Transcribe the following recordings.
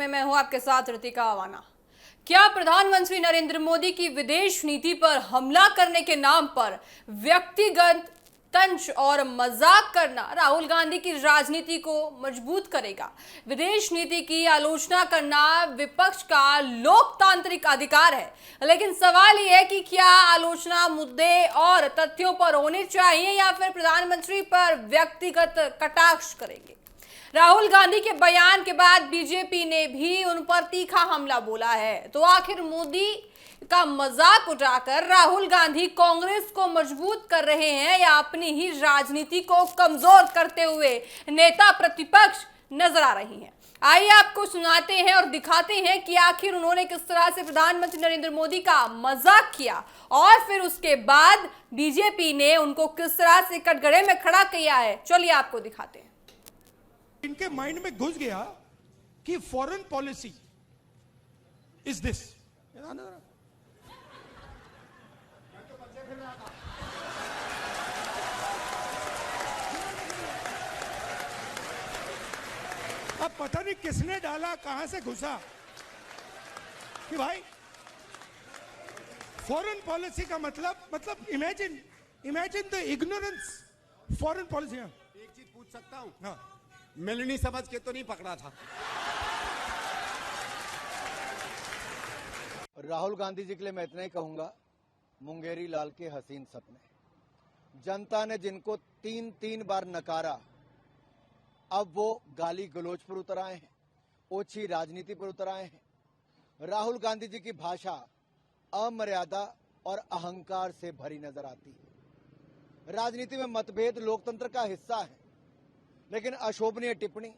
में मैं हूं आपके साथ ऋतिका अवाना। क्या प्रधानमंत्री नरेंद्र मोदी की विदेश नीति पर हमला करने के नाम पर व्यक्तिगत तंज और मजाक करना राहुल गांधी की राजनीति को मजबूत करेगा? विदेश नीति की आलोचना करना विपक्ष का लोकतांत्रिक अधिकार है, लेकिन सवाल यह है कि क्या आलोचना मुद्दे और तथ्यों पर होनी चाहिए या फिर प्रधानमंत्री पर व्यक्तिगत कटाक्ष करेंगे? राहुल गांधी के बयान के बाद बीजेपी ने भी उन पर तीखा हमला बोला है। तो आखिर मोदी का मजाक उठाकर राहुल गांधी कांग्रेस को मजबूत कर रहे हैं या अपनी ही राजनीति को कमजोर करते हुए नेता प्रतिपक्ष नजर आ रही हैं? आइए आपको सुनाते हैं और दिखाते हैं कि आखिर उन्होंने किस तरह से प्रधानमंत्री नरेंद्र मोदी का मजाक किया और फिर उसके बाद बीजेपी ने उनको किस तरह से कटघरे में खड़ा किया है। चलिए आपको दिखाते हैं। इनके माइंड में घुस गया कि फॉरेन पॉलिसी इज दिस। अब पता नहीं किसने डाला, कहां से घुसा कि भाई फॉरेन पॉलिसी का मतलब imagine the ignorance foreign policy. एक चीज पूछ सकता हूं? हाँ, मिलनी समझ के तो नहीं पकड़ा था? राहुल गांधी जी के लिए मैं इतना ही कहूंगा, मुंगेरी लाल के हसीन सपने। जनता ने जिनको तीन बार नकारा, अब वो गाली गलौज पर उतर आए हैं, ओछी राजनीति पर उतर आए हैं। राहुल गांधी जी की भाषा अमर्यादा और अहंकार से भरी नजर आती है। राजनीति में मतभेद लोकतंत्र का हिस्सा है, लेकिन अशोभनीय टिप्पणी,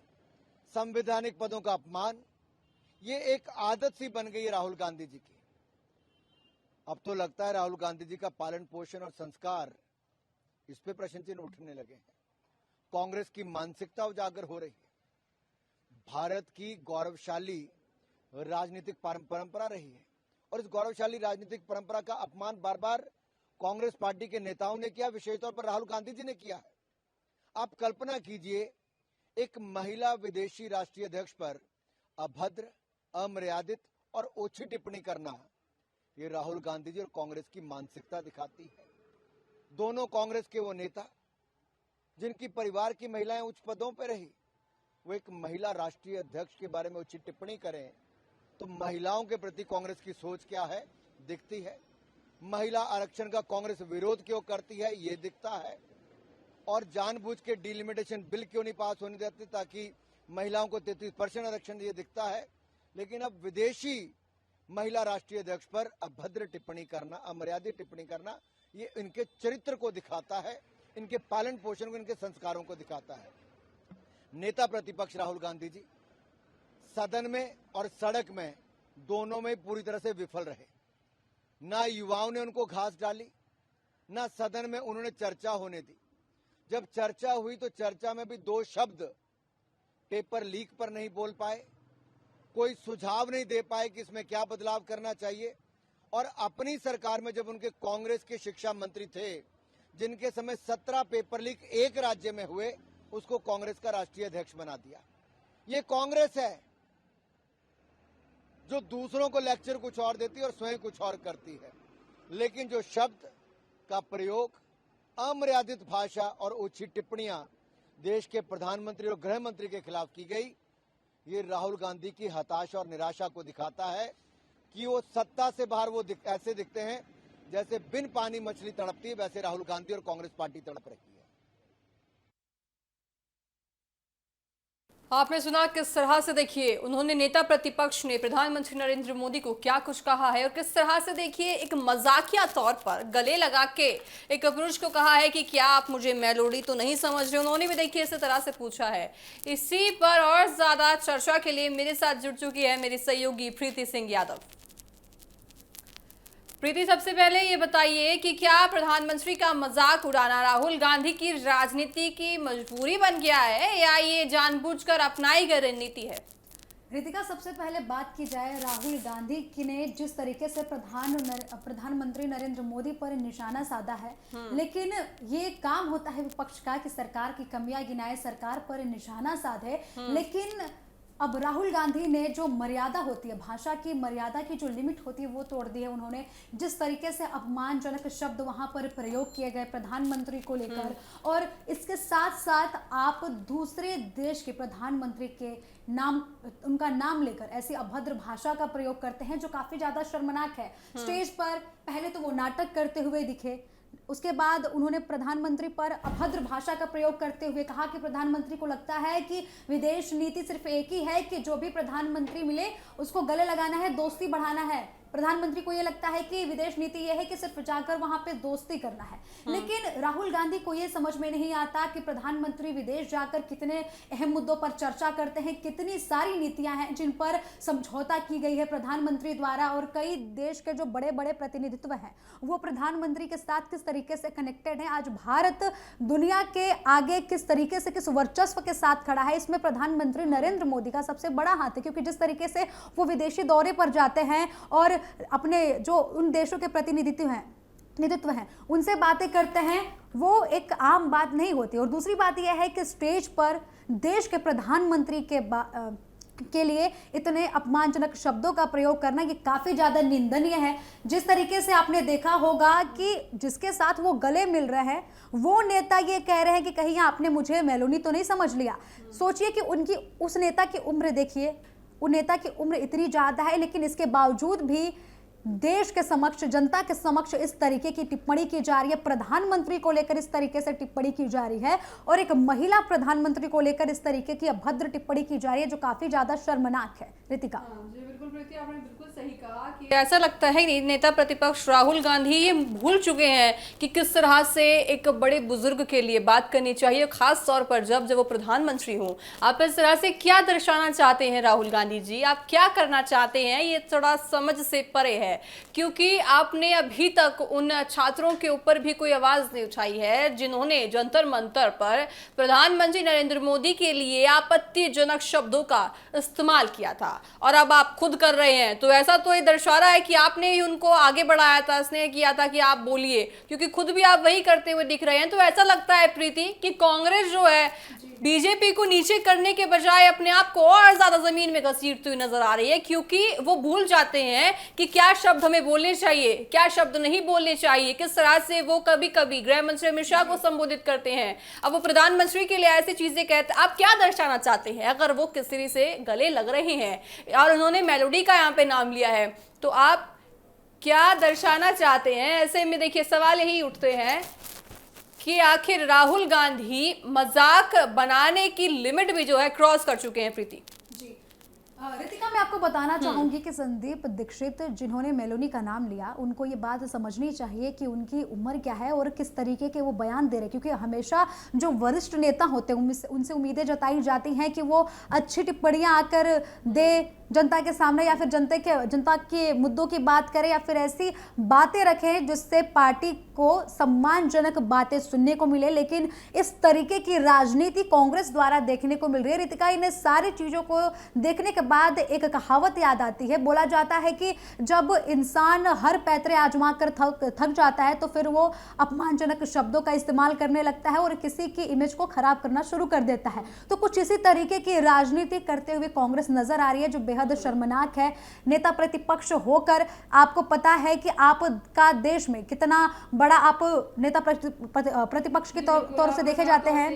संवैधानिक पदों का अपमान, ये एक आदत सी बन गई है राहुल गांधी जी की। अब तो लगता है राहुल गांधी जी का पालन पोषण और संस्कार, इस पे प्रश्न चिन्ह उठने लगे हैं। कांग्रेस की मानसिकता उजागर हो रही है। भारत की गौरवशाली राजनीतिक परंपरा रही है और इस गौरवशाली राजनीतिक परंपरा का अपमान बार बार कांग्रेस पार्टी के नेताओं ने किया, विशेष तौर पर राहुल गांधी जी ने किया है। आप कल्पना कीजिए, एक महिला विदेशी राष्ट्रीय अध्यक्ष पर अभद्र, अमर्यादित और ओछी टिप्पणी करना, ये राहुल गांधी जी और कांग्रेस की मानसिकता दिखाती है। दोनों कांग्रेस के वो नेता जिनकी परिवार की महिलाएं उच्च पदों पर रही, वो एक महिला राष्ट्रीय अध्यक्ष के बारे में उचित टिप्पणी करें तो महिलाओं के प्रति कांग्रेस की सोच क्या है दिखती है। महिला आरक्षण का कांग्रेस विरोध क्यों करती है ये दिखता है। और जानबूझ के डिलिमिटेशन बिल क्यों नहीं पास होने देते ताकि महिलाओं को 33% आरक्षण, ये दिखता है। लेकिन अब विदेशी महिला राष्ट्रीय अध्यक्ष पर अभद्र टिप्पणी करना, अमर्यादित टिप्पणी करना, ये इनके चरित्र को दिखाता है, इनके पालन पोषण को, इनके संस्कारों को दिखाता है। नेता प्रतिपक्ष राहुल गांधी जी सदन में और सड़क में दोनों में पूरी तरह से विफल रहे। ना युवाओं ने उनको घास डाली, ना सदन में उन्होंने चर्चा होने दी। जब चर्चा हुई तो चर्चा में भी दो शब्द पेपर लीक पर नहीं बोल पाए, कोई सुझाव नहीं दे पाए कि इसमें क्या बदलाव करना चाहिए। और अपनी सरकार में जब उनके कांग्रेस के शिक्षा मंत्री थे, जिनके समय 17 पेपर लीक एक राज्य में हुए, उसको कांग्रेस का राष्ट्रीय अध्यक्ष बना दिया। ये कांग्रेस है जो दूसरों को लेक्चर कुछ और देती है और स्वयं कुछ और करती है। लेकिन जो शब्द का प्रयोग, अमर्यादित भाषा और ओछी टिप्पणियां देश के प्रधानमंत्री और गृह मंत्री के खिलाफ की गई, ये राहुल गांधी की हताशा और निराशा को दिखाता है कि वो सत्ता से बाहर वो ऐसे दिखते हैं जैसे बिन पानी मछली तड़पती है, वैसे राहुल गांधी और कांग्रेस पार्टी तड़प रही है। आपने सुना किस तरह से, देखिए उन्होंने नेता प्रतिपक्ष ने प्रधानमंत्री नरेंद्र मोदी को क्या कुछ कहा है और किस तरह से देखिए एक मजाकिया तौर पर गले लगा के एक पुरुष को कहा है कि क्या आप मुझे मेलोडी तो नहीं समझ रहे। उन्होंने भी देखिए इसी तरह से पूछा है। इसी पर और ज्यादा चर्चा के लिए मेरे साथ जुड़ चुकी है मेरी सहयोगी प्रीति सिंह यादव। प्रीति, सबसे पहले ये बताइए कि क्या प्रधानमंत्री का मजाक उड़ाना राहुल गांधी की राजनीति की मजबूरी बन गया है या ये जानबूझकर अपनाई गई रणनीति है? रितिका, सबसे पहले बात की जाए राहुल गांधी की ने जिस तरीके से प्रधानमंत्री नरेंद्र मोदी पर निशाना साधा है, लेकिन ये काम होता है विपक्ष का कि सरकार की कमियां गिनाए, सरकार पर निशाना साधे, लेकिन अब राहुल गांधी ने जो मर्यादा होती है, भाषा की मर्यादा की जो लिमिट होती है वो तोड़ दी है उन्होंने। जिस तरीके से अपमानजनक शब्द वहां पर प्रयोग किए गए प्रधानमंत्री को लेकर, और इसके साथ साथ आप दूसरे देश के प्रधानमंत्री के नाम, उनका नाम लेकर ऐसी अभद्र भाषा का प्रयोग करते हैं जो काफी ज्यादा शर्मनाक है। स्टेज पर पहले तो वो नाटक करते हुए दिखे, उसके बाद उन्होंने प्रधानमंत्री पर अभद्र भाषा का प्रयोग करते हुए कहा कि प्रधानमंत्री को लगता है कि विदेश नीति सिर्फ एक ही है कि जो भी प्रधानमंत्री मिले उसको गले लगाना है, दोस्ती बढ़ाना है। प्रधानमंत्री को ये लगता है कि विदेश नीति ये है कि सिर्फ जाकर वहां पे दोस्ती करना है। लेकिन राहुल गांधी को ये समझ में नहीं आता कि प्रधानमंत्री विदेश जाकर कितने अहम मुद्दों पर चर्चा करते हैं, कितनी सारी नीतियां हैं जिन पर समझौता की गई है प्रधानमंत्री द्वारा, और कई देश के जो बड़े बड़े प्रतिनिधित्व हैं वो प्रधानमंत्री के साथ किस तरीके से कनेक्टेड है। आज भारत दुनिया के आगे किस तरीके से, किस वर्चस्व के साथ खड़ा है, इसमें प्रधानमंत्री नरेंद्र मोदी का सबसे बड़ा हाथ है। क्योंकि जिस तरीके से वो विदेशी दौरे पर जाते हैं और अपने जो उन देशों के नेतृत्व हैं उनसे बातें करते हैं, वो एक आम बात नहीं होती। और दूसरी बात यह है कि स्टेज पर देश के प्रधानमंत्री के लिए इतने अपमानजनक शब्दों का प्रयोग करना ये काफी ज्यादा निंदनीय है। जिस तरीके से आपने देखा होगा कि जिसके साथ वो गले मिल रहे हैं वो नेता ये कह रहे हैं कि कहीं आपने मुझे मेलोनी तो नहीं समझ लिया। सोचिए कि उनकी उस नेता की उम्र देखिए, उन नेता की उम्र इतनी ज्यादा है, लेकिन इसके बावजूद भी देश के समक्ष, जनता के समक्ष इस तरीके की टिप्पणी की जा रही है, प्रधानमंत्री को लेकर इस तरीके से टिप्पणी की जा रही है, और एक महिला प्रधानमंत्री को लेकर इस तरीके की अभद्र टिप्पणी की जा रही है जो काफी ज्यादा शर्मनाक है। रितिका जी बिल्कुल प्रीति, आपने बिल्कुल सही कहा कि ऐसा लगता है कि नेता प्रतिपक्ष राहुल गांधी ये भूल चुके हैं कि किस तरह से एक बड़े बुजुर्ग के लिए बात करनी चाहिए, खास तौर पर जब वो प्रधानमंत्री हों। आप इस तरह से क्या दर्शाना चाहते हैं राहुल गांधी जी, आप क्या करना चाहते हैं, ये थोड़ा समझ से परे है। क्योंकि आपने अभी तक उन छात्रों के ऊपर भी कोई आवाज नहीं उठाई है जिन्होंने जंतर मंतर पर प्रधानमंत्री नरेंद्र मोदी के लिए आपत्तिजनक शब्दों का इस्तेमाल किया था, और अब आप खुद कर रहे हैं। तो ऐसा तो ये दर्शा रहा है कि आपने ही उनको आगे बढ़ाया था, स्नेह किया था कि आप बोलिए, क्योंकि खुद भी आप वही करते हुए दिख रहे हैं। तो ऐसा लगता है प्रीति कि कांग्रेस जो है बीजेपी को नीचे करने के बजाय अपने आप को और ज्यादा जमीन में घसीटती हुई नजर आ रही है, क्योंकि वो भूल जाते हैं कि क्या शब्द हमें बोलने चाहिए, क्या शब्द नहीं बोलने चाहिए। किस तरह से वो कभी कभी गृह मंत्री अमित शाह को संबोधित करते हैं, अब वो प्रधानमंत्री के लिए ऐसी चीजें कहते हैं। आप क्या दर्शाना चाहते हैं? अगर वो किसी से गले लग रहे हैं और उन्होंने मेलोडी का यहाँ पे नाम लिया है, तो आप क्या दर्शाना चाहते हैं? ऐसे में देखिए सवाल यही उठते हैं कि आखिर राहुल गांधी मजाक बनाने की लिमिट भी जो है क्रॉस कर चुके हैं। प्रीति जी, रितिका मैं आपको बताना चाहूंगी कि संदीप दीक्षित जिन्होंने मेलोनी का नाम लिया, उनको ये बात समझनी चाहिए कि उनकी उम्र क्या है और किस तरीके के वो बयान दे रहे हैं। क्योंकि हमेशा जो वरिष्ठ नेता होते हैं उनसे उम्मीदें जताई जाती हैं कि वो अच्छी टिप्पणियां आकर दे जनता के सामने, या फिर जनता के मुद्दों की बात करें, या फिर ऐसी बातें रखें जिससे पार्टी को सम्मानजनक बातें सुनने को मिले। लेकिन इस तरीके की राजनीति कांग्रेस द्वारा देखने को मिल रही है। रितिका, इन सारी चीजों को देखने के बाद एक कहावत याद आती है। बोला जाता है कि जब इंसान हर पैतरे आजमा कर थक जाता है तो फिर वो अपमानजनक शब्दों का इस्तेमाल करने लगता है और किसी की इमेज को खराब करना शुरू कर देता है। तो कुछ इसी तरीके की राजनीति करते हुए कांग्रेस नजर आ रही है, जो बेहद शर्मनाक है। नेता प्रतिपक्ष होकर आपको पता है कि आपका देश में कितना बड़ा आप नेता प्रतिपक्ष के तौर से देखे जाते हैं।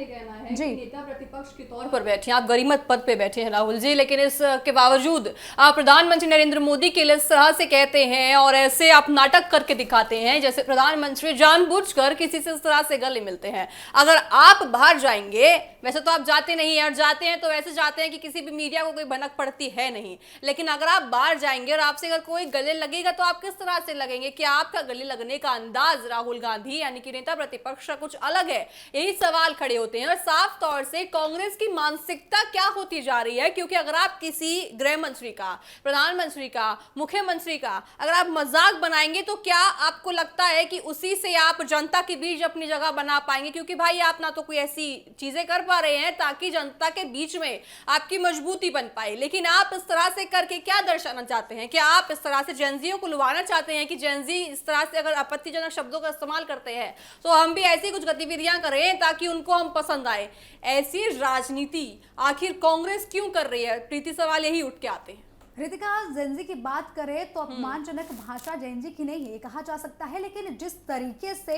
जी, नेता प्रतिपक्ष के तौर पर बैठे हैं, आप गरिमत पद पे बैठे हैं राहुल जी, लेकिन इसके बावजूद आप प्रधानमंत्री नरेंद्र मोदी के लिए इस तरह से कहते हैं और ऐसे आप नाटक करके दिखाते हैं जैसे प्रधानमंत्री जानबूझकर किसी से इस तरह से गले मिलते हैं। अगर आप बाहर जाएंगे, वैसे तो आप जाते नहीं हैं, और जाते हैं तो ऐसे जाते हैं कि किसी भी मीडिया को कोई भनक पड़ती है नहीं, लेकिन अगर आप बाहर जाएंगे और आपसे अगर कोई गले लगेगा तो आप किस तरह से लगेंगे? क्या आपका गले लगने का अंदाज राहुल गांधी यानी कि नेता प्रतिपक्ष का कुछ अलग है? यही सवाल खड़े होते हैं। और साफ तौर से कांग्रेस की मानसिकता क्या होती जा रही है, क्योंकि अगर आप किसी गृह मंत्री का, प्रधानमंत्री का, मुख्यमंत्री का अगर आप मजाक बनाएंगे तो क्या आपको लगता है कि उसी से आप जनता के बीच अपनी जगह बना पाएंगे? क्योंकि भाई आप ना तो कोई ऐसी चीजें कर पा रहे हैं ताकि जनता के बीच में आपकी मजबूती बन पाए, लेकिन आप इस तरह तरह से करके क्या दर्शाना चाहते हैं? क्या आप इस तरह से जेनजियों को लुभाना चाहते हैं कि जेनजी इस तरह से अगर आपत्तिजनक शब्दों का इस्तेमाल करते हैं तो हम भी ऐसी कुछ गतिविधियां करें ताकि उनको हम पसंद आए? ऐसी राजनीति आखिर कांग्रेस क्यों कर रही है? प्रीति, सवाल यही उठ के आते हैं। रितिका, जेनजी की बात करें तो अपमानजनक भाषा जेनजी की नहीं है, ये कहा जा सकता है, लेकिन जिस तरीके से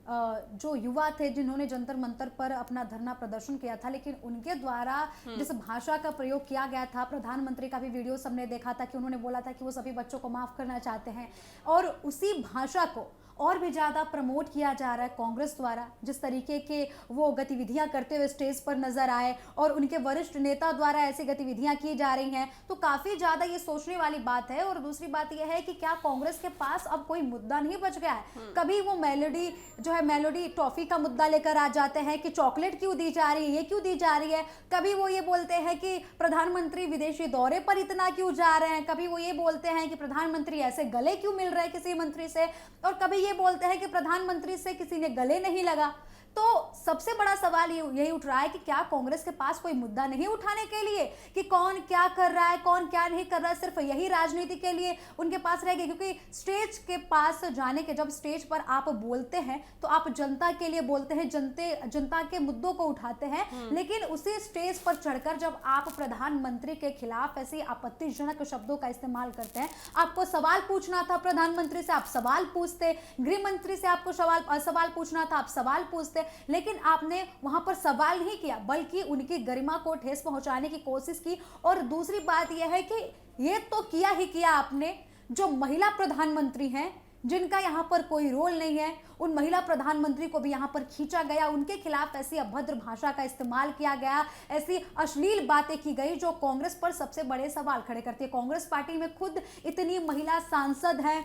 जो युवा थे जिन्होंने जंतर मंतर पर अपना धरना प्रदर्शन किया था, लेकिन उनके द्वारा जिस भाषा का प्रयोग किया गया था, प्रधानमंत्री का भी वीडियो सबने देखा था कि उन्होंने बोला था कि वो सभी बच्चों को माफ करना चाहते हैं, और उसी भाषा को और भी ज़्यादा प्रमोट किया जा रहा है कांग्रेस द्वारा। जिस तरीके के वो गतिविधियां करते हुए स्टेज पर नजर आए और उनके वरिष्ठ नेता द्वारा ऐसी गतिविधियां की जा रही हैं, तो काफ़ी ज़्यादा ये सोचने वाली बात है। और दूसरी बात यह है कि क्या कांग्रेस के पास अब कोई मुद्दा नहीं बच गया है? कभी वो मेलोडी जो है, मेलोडी टॉफी का मुद्दा लेकर आ जाते हैं कि चॉकलेट क्यों दी जा रही है, ये क्यों दी जा रही है। कभी वो ये बोलते हैं कि प्रधानमंत्री विदेशी दौरे पर इतना क्यों जा रहे हैं। कभी वो ये बोलते हैं कि प्रधानमंत्री ऐसे गले क्यों मिल रहे हैं किसी मंत्री से, और कभी ये बोलते हैं कि प्रधानमंत्री से किसी ने गले नहीं लगा। तो सबसे बड़ा सवाल यही उठ रहा है कि क्या कांग्रेस के पास कोई मुद्दा नहीं उठाने के लिए कि कौन क्या कर रहा है, कौन क्या नहीं कर रहा है, सिर्फ यही राजनीति के लिए उनके पास रह गई? क्योंकि स्टेज के पास जाने के, जब स्टेज पर आप बोलते हैं तो आप जनता के लिए बोलते हैं, जनता के मुद्दों को उठाते हैं, लेकिन उसी स्टेज पर चढ़कर जब आप प्रधानमंत्री के खिलाफ ऐसी आपत्तिजनक शब्दों का इस्तेमाल करते हैं, आपको सवाल पूछना था प्रधानमंत्री से, आप सवाल पूछते, गृह मंत्री से आपको सवाल पूछना था, आप सवाल पूछते, लेकिन आपने वहां पर सवाल नहीं किया, बल्कि उनकी गरिमा को ठेस पहुंचाने की कोशिश की। और दूसरी बात यह है कि ये तो किया ही किया आपने, जो महिला प्रधानमंत्री हैं जिनका यहाँ पर कोई रोल नहीं है, उन महिला प्रधानमंत्री को भी यहाँ पर खींचा गया, उनके खिलाफ ऐसी अभद्र भाषा का इस्तेमाल किया गया, ऐसी अश्लील बातें की गई जो कांग्रेस पर सबसे बड़े सवाल खड़े करती है। कांग्रेस पार्टी में खुद इतनी महिला सांसद हैं।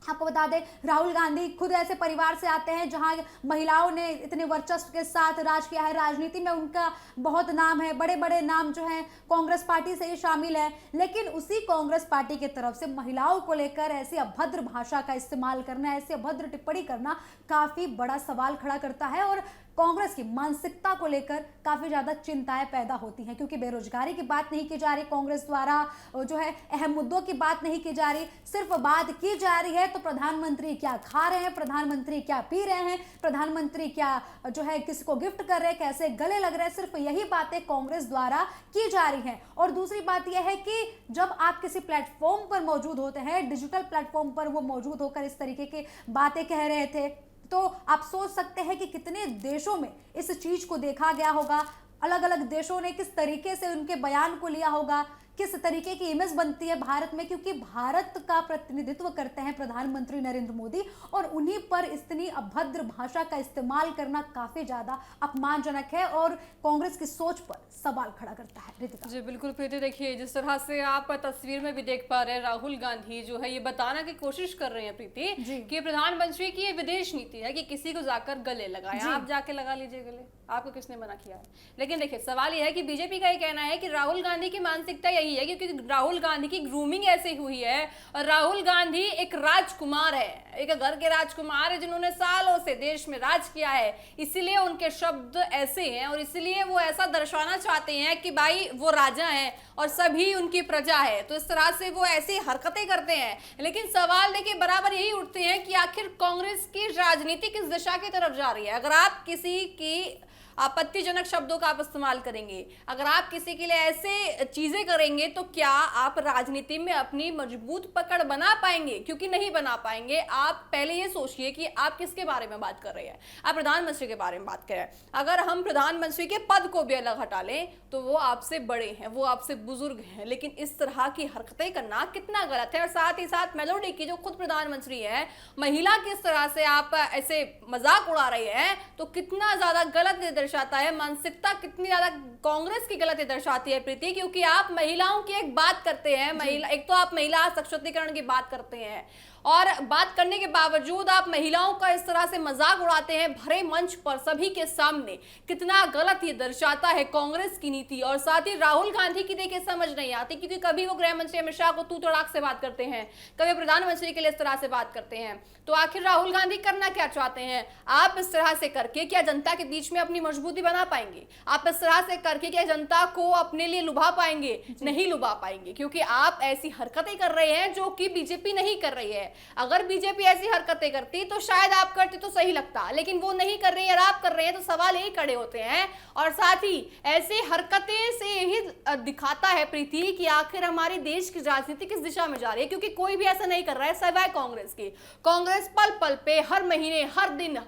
आपको बता दें, राहुल गांधी खुद ऐसे परिवार से आते हैं जहां महिलाओं ने इतने वर्चस्व के साथ राज किया है, राजनीति में उनका बहुत नाम है, बड़े बड़े नाम जो हैं कांग्रेस पार्टी से ही शामिल है। लेकिन उसी कांग्रेस पार्टी की तरफ से महिलाओं को लेकर ऐसी अभद्र भाषा का इस्तेमाल करना, ऐसी अभद्र टिप्पणी करना काफी बड़ा सवाल खड़ा करता है। और कांग्रेस की मानसिकता को लेकर काफी ज्यादा चिंताएं पैदा होती हैं, क्योंकि बेरोजगारी की बात नहीं की जा रही कांग्रेस द्वारा, जो है अहम मुद्दों की बात नहीं की जा रही, सिर्फ बात की जा रही है तो प्रधानमंत्री क्या खा रहे हैं, प्रधानमंत्री क्या पी रहे हैं, प्रधानमंत्री क्या जो है किसको गिफ्ट कर रहे हैं, कैसे गले लग रहे हैं, सिर्फ यही बातें कांग्रेस द्वारा की जा रही हैं। और दूसरी बात यह है कि जब आप किसी प्लेटफॉर्म पर मौजूद होते हैं, डिजिटल प्लेटफॉर्म पर वो मौजूद होकर इस तरीके की बातें कह रहे थे, तो आप सोच सकते हैं कि कितने देशों में इस चीज को देखा गया होगा, अलग अलग देशों ने किस तरीके से उनके बयान को लिया होगा, किस तरीके की इमेज बनती है भारत में, क्योंकि भारत का प्रतिनिधित्व करते हैं प्रधानमंत्री नरेंद्र मोदी, और उन्हीं पर इतनी अभद्र भाषा का इस्तेमाल करना काफी ज्यादा अपमानजनक है और कांग्रेस की सोच पर सवाल खड़ा करता है। रितिका जी बिल्कुल प्रीति, देखिए जिस तरह से आप तस्वीर में भी देख पा रहे हैं, राहुल गांधी जो है ये बताना की कोशिश कर रहे हैं प्रीति कि प्रधानमंत्री की ये विदेश नीति है कि किसी को जाकर गले लगाए, आप जाके लगा लीजिए गले, आपको किसने मना किया है। लेकिन देखिए सवाल यह है कि बीजेपी का ये कहना है कि राहुल गांधी की मानसिकता यही है, क्योंकि राहुल गांधी की ग्रूमिंग ऐसी हुई है, और राहुल गांधी एक राजकुमार है, एक घर के राजकुमार है जिन्होंने सालों से देश में राज किया है, इसीलिए उनके शब्द ऐसे हैं और इसीलिए वो ऐसा दर्शाना चाहते हैं कि भाई वो राजा हैं और सभी उनकी प्रजा है, तो इस तरह से वो ऐसी हरकतें करते हैं। लेकिन सवाल देखिए बराबर यही उठते हैं कि आखिर कांग्रेस की राजनीति किस दिशा की तरफ जा रही है। अगर आप किसी की आपत्तिजनक शब्दों का आप इस्तेमाल करेंगे, अगर आप किसी के लिए ऐसे चीजें करेंगे, तो क्या आप राजनीति में अपनी मजबूत पकड़ बना पाएंगे? क्योंकि नहीं बना पाएंगे। आप पहले ये सोचिए कि आप किसके बारे में बात कर रहे हैं, आप प्रधानमंत्री के बारे में बात कर रहे हैं। अगर हम प्रधानमंत्री के पद को भी अलग हटा लें तो वो आपसे बड़े हैं, वो आपसे बुजुर्ग हैं, लेकिन इस तरह की हरकतें करना कितना गलत है। और साथ ही साथ मेलोडी की जो खुद प्रधानमंत्री है, महिला की इस तरह से आप ऐसे मजाक उड़ा रहे हैं, तो कितना ज्यादा गलत दर्शाता है, मानसिकता कितनी ज्यादा कांग्रेस की गलत दर्शाती है प्रीति। क्योंकि आप महिलाओं की एक बात करते हैं, महिला एक तो आप महिला सशक्तिकरण की बात करते हैं, और बात करने के बावजूद आप महिलाओं का इस तरह से मजाक उड़ाते हैं भरे मंच पर सभी के सामने। कितना गलत ये दर्शाता है कांग्रेस की नीति। और साथ ही राहुल गांधी की देखिए समझ नहीं आती, क्योंकि कभी वो गृह मंत्री अमित शाह को तू तड़ाक से बात करते हैं, कभी प्रधानमंत्री के लिए इस तरह से बात करते हैं। तो आखिर राहुल गांधी करना क्या चाहते हैं? आप इस तरह से करके क्या जनता के बीच में अपनी मजबूती बना पाएंगे? आप इस तरह से करके क्या जनता को अपने लिए लुभा पाएंगे? नहीं लुभा पाएंगे, क्योंकि आप ऐसी हरकतें कर रहे हैं जो कि बीजेपी नहीं कर रही है। अगर बीजेपी ऐसी हरकतें करती तो शायद आप करते तो सही लगता, लेकिन वो नहीं कर रही है और आप कर रहे हैं, तो सवाल यही खड़े होते हैं। और साथ ही ऐसी हरकतें से यही दिखाता है प्रीति कि आखिर हमारे देश की राजनीति किस दिशा में जा रही है, क्योंकि कोई भी ऐसा नहीं कर रहा है सिवाय कांग्रेस की। कांग्रेस पल पल पे, हर महीने, हर दिन,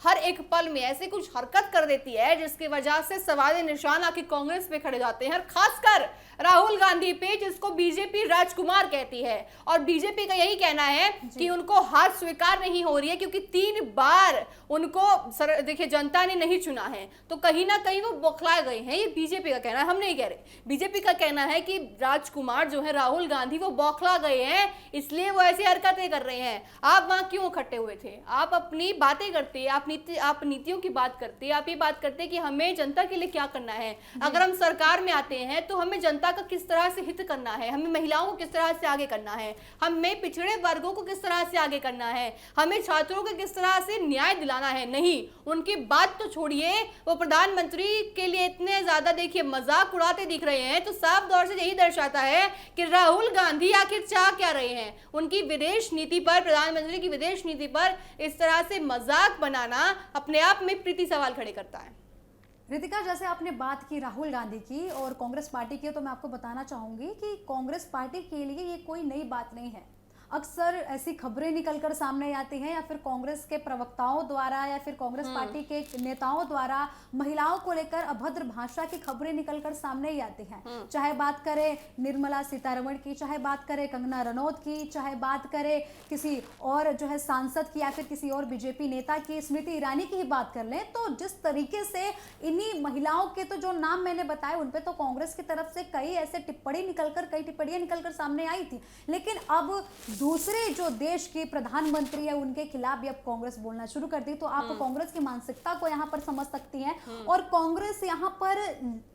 हर एक पल में ऐसे कुछ हरकत कर देती है जिसकी वजह से सवाल निशान आके कांग्रेस पे खड़े जाते हैं, और खासकर राहुल गांधी पे, जिसको बीजेपी राजकुमार कहती है। और बीजेपी का यही कहना है कि उनको हार स्वीकार नहीं हो रही है, क्योंकि 3 बार उनको देखिए जनता ने नहीं चुना है, तो कहीं ना कहीं वो बौखला गए हैं। ये बीजेपी का कहना है, हम नहीं कह रहे। बीजेपी का कहना है कि राजकुमार जो है, राहुल गांधी, वो बौखला गए हैं, इसलिए वो ऐसी हरकतें कर रहे हैं। आप वहां क्यों इकट्ठे हुए थे? आप अपनी बातें करते, आप नीतियों की बात करते, आप ये बात करते कि हमें जनता के लिए क्या करना है। अगर हम सरकार में आते हैं तो हमें जनता का किस तरह से हित करना है, हमें महिलाओं को किस तरह से आगे करना है, हमें पिछड़े वर्गों को किस तरह से आगे करना है, हमें छात्रों को किस तरह से न्याय दिलाना है। नहीं, उनकी बात तो छोड़िए, वो प्रधानमंत्री के लिए इतने ज्यादा देखिए मजाक उड़ाते दिख रहे हैं। तो साफ तौर से यही दर्शाता है कि राहुल गांधी आखिर चाह क्या रहे हैं। उनकी विदेश नीति पर, प्रधानमंत्री की विदेश नीति पर इस तरह से मजाक बनाना अपने आप में प्रीति सवाल खड़े करता है। रितिका, जैसे आपने बात की राहुल गांधी की और कांग्रेस पार्टी की, तो मैं आपको बताना चाहूंगी कि कांग्रेस पार्टी के लिए ये कोई नई बात नहीं है। अक्सर ऐसी खबरें निकलकर सामने आती हैं, या फिर कांग्रेस के प्रवक्ताओं द्वारा या फिर कांग्रेस पार्टी के नेताओं द्वारा महिलाओं को लेकर अभद्र भाषा की खबरें निकलकर सामने ही आती हैं। चाहे बात करें निर्मला सीतारमण की, चाहे बात करें कंगना रनौत की, चाहे बात करें किसी और जो है सांसद की, या फिर किसी और बीजेपी नेता की, स्मृति ईरानी की ही बात कर लें, तो जिस तरीके से इन्हीं महिलाओं के तो जो नाम मैंने बताए, उन पे तो कांग्रेस की तरफ से कई ऐसे कई टिप्पणियां निकलकर सामने आई थी। लेकिन अब दूसरे जो देश के प्रधानमंत्री है, उनके खिलाफ भी अब कांग्रेस बोलना शुरू कर दी। तो आप कांग्रेस की मानसिकता को यहाँ पर समझ सकती हैं। और कांग्रेस यहाँ पर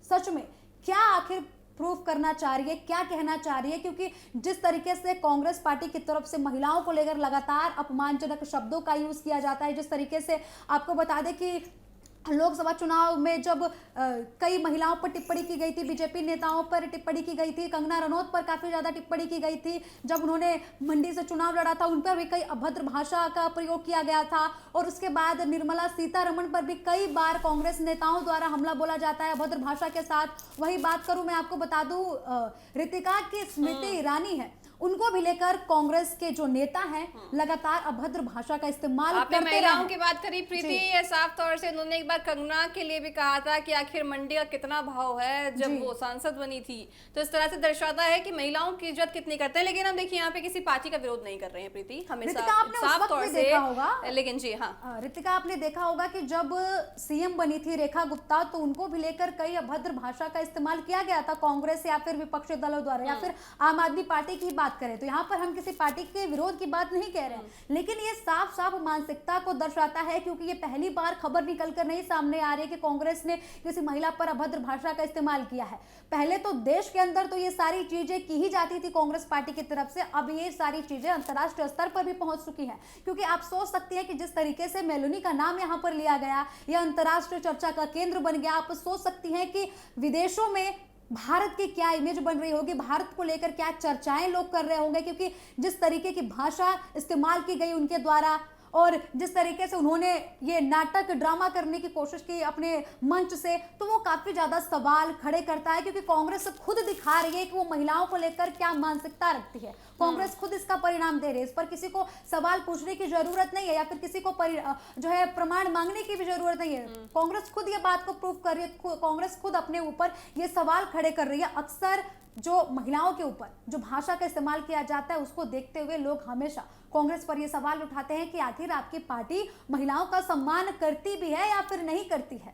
सच में क्या आखिर प्रूफ करना चाह रही है, क्या कहना चाह रही है, क्योंकि जिस तरीके से कांग्रेस पार्टी की तरफ से महिलाओं को लेकर लगातार अपमानजनक शब्दों का यूज किया जाता है। जिस तरीके से आपको बता दें कि लोकसभा चुनाव में जब कई महिलाओं पर टिप्पणी की गई थी, बीजेपी नेताओं पर टिप्पणी की गई थी, कंगना रनौत पर काफी ज्यादा टिप्पणी की गई थी, जब उन्होंने मंडी से चुनाव लड़ा था उन पर भी कई अभद्र भाषा का प्रयोग किया गया था। और उसके बाद निर्मला सीतारमण पर भी कई बार कांग्रेस नेताओं द्वारा हमला बोला जाता है अभद्र भाषा के साथ। वही बात करूं, मैं आपको बता दूं, रितिका की स्मृति ईरानी है, उनको भी लेकर कांग्रेस के जो नेता हैं लगातार अभद्र भाषा का इस्तेमाल करते रहे। महिलाओं की बात करी प्रीति, ये साफ तौर से उन्होंने एक बार कंगना के लिए भी कहा था कि आखिर मंडी का कितना भाव है जब वो सांसद बनी थी। तो इस तरह से दर्शाता है कि महिलाओं की इज्जत कितनी करते हैं। लेकिन हम देखिए यहाँ पे किसी पार्टी का विरोध नहीं कर रहे हैं प्रीति, हमेशा साफ तौर से देखा होगा। लेकिन जी हाँ रितिका, आपने देखा होगा कि जब सीएम बनी थी रेखा गुप्ता, तो उनको भी लेकर कई अभद्र भाषा का इस्तेमाल किया गया था कांग्रेस या फिर विपक्षी दलों द्वारा, या फिर आम आदमी पार्टी की बात करें तो यहाँ पर हम किसी पार्टी के विरोध की बात नहीं कह रहे हैं, लेकिन ये साफ साफ मानसिकता को दर्शाता है। क्योंकि ये पहली बार खबर निकलकर नहीं सामने आ रही है कि कांग्रेस ने किसी महिला पर अभद्र भाषा का इस्तेमाल किया है। पहले तो देश के अंदर तो ये सारी चीजें की ही जाती थी कांग्रेस पार्टी की तरफ से, अब ये सारी चीजें अंतर्राष्ट्रीय स्तर पर भी पहुंच चुकी हैं। क्योंकि आप सोच सकती हैं कि जिस तरीके से मेलोनी का नाम यहाँ पर लिया गया, यह अंतर्राष्ट्रीय चर्चा का केंद्र बन गया। आप सोच सकती हैं कि विदेशों में भारत की क्या इमेज बन रही होगी, भारत को लेकर क्या चर्चाएं लोग कर रहे होंगे, क्योंकि जिस तरीके की भाषा इस्तेमाल की गई उनके द्वारा, और जिस तरीके से उन्होंने ये नाटक ड्रामा करने की कोशिश की अपने मंच से, तो वो काफी ज्यादा सवाल खड़े करता है। क्योंकि कांग्रेस खुद दिखा रही है कि वो महिलाओं को लेकर क्या मानसिकता रखती है। कांग्रेस खुद इसका परिणाम दे रही है, इस पर किसी को सवाल पूछने की जरूरत नहीं है, या फिर किसी को जो है प्रमाण मांगने की भी जरूरत नहीं है। कांग्रेस खुद ये बात को प्रूव कर रही है, कांग्रेस खुद अपने ऊपर ये सवाल खड़े कर रही है। अक्सर जो महिलाओं के ऊपर जो भाषा का इस्तेमाल किया जाता है, उसको देखते हुए लोग हमेशा कांग्रेस पर यह सवाल उठाते हैं कि आखिर आपकी पार्टी महिलाओं का सम्मान करती भी है या फिर नहीं करती है।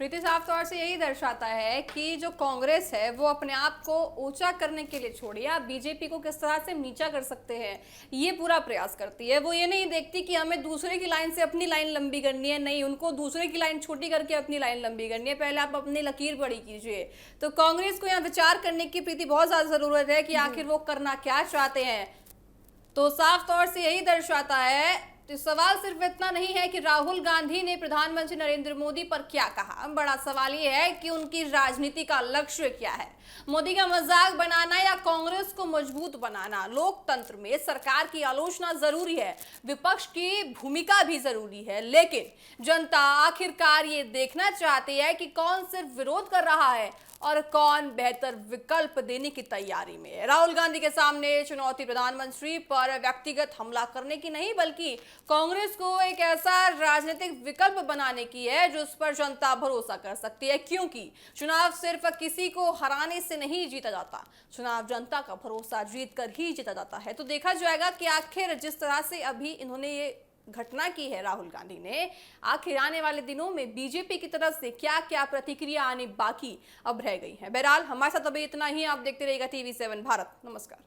प्रीति, साफ तौर से यही दर्शाता है कि जो कांग्रेस है वो अपने आप को ऊंचा करने के लिए छोड़िए, आप बीजेपी को किस तरह से नीचा कर सकते हैं ये पूरा प्रयास करती है। वो ये नहीं देखती कि हमें दूसरे की लाइन से अपनी लाइन लंबी करनी है, नहीं, उनको दूसरे की लाइन छोटी करके अपनी लाइन लंबी करनी है। पहले आप अपनी लकीर बड़ी कीजिए। तो कांग्रेस को यहाँ विचार करने की प्रीति बहुत ज्यादा जरूरत है कि आखिर वो करना क्या चाहते हैं। तो साफ तौर से यही दर्शाता है। तो सवाल सिर्फ इतना नहीं है कि राहुल गांधी ने प्रधानमंत्री नरेंद्र मोदी पर क्या कहा, बड़ा सवाल यह है कि उनकी राजनीति का लक्ष्य क्या है। मोदी का मजाक बनाना या कांग्रेस को मजबूत बनाना। लोकतंत्र में सरकार की आलोचना जरूरी है, विपक्ष की भूमिका भी जरूरी है, लेकिन जनता आखिरकार ये देखना चाहती है कि कौन सिर्फ विरोध कर रहा है और कौन बेहतर विकल्प देने की तैयारी में है। राहुल गांधी के सामने चुनौती प्रधानमंत्री पर व्यक्तिगत हमला करने की नहीं, बल्कि कांग्रेस को एक ऐसा राजनीतिक विकल्प बनाने की है जिस पर जनता भरोसा कर सकती है, क्योंकि चुनाव सिर्फ किसी को हराने से नहीं जीता जाता, चुनाव जनता का भरोसा जीत कर ही जीता जाता है। तो देखा जाएगा कि आखिर जिस तरह से अभी इन्होंने ये घटना की है राहुल गांधी ने, आखिर आने वाले दिनों में बीजेपी की तरफ से क्या क्या प्रतिक्रिया आने बाकी अब रह गई है। बहरहाल हमारे साथ अभी इतना ही। आप देखते रहिएगा TV7 भारत। नमस्कार।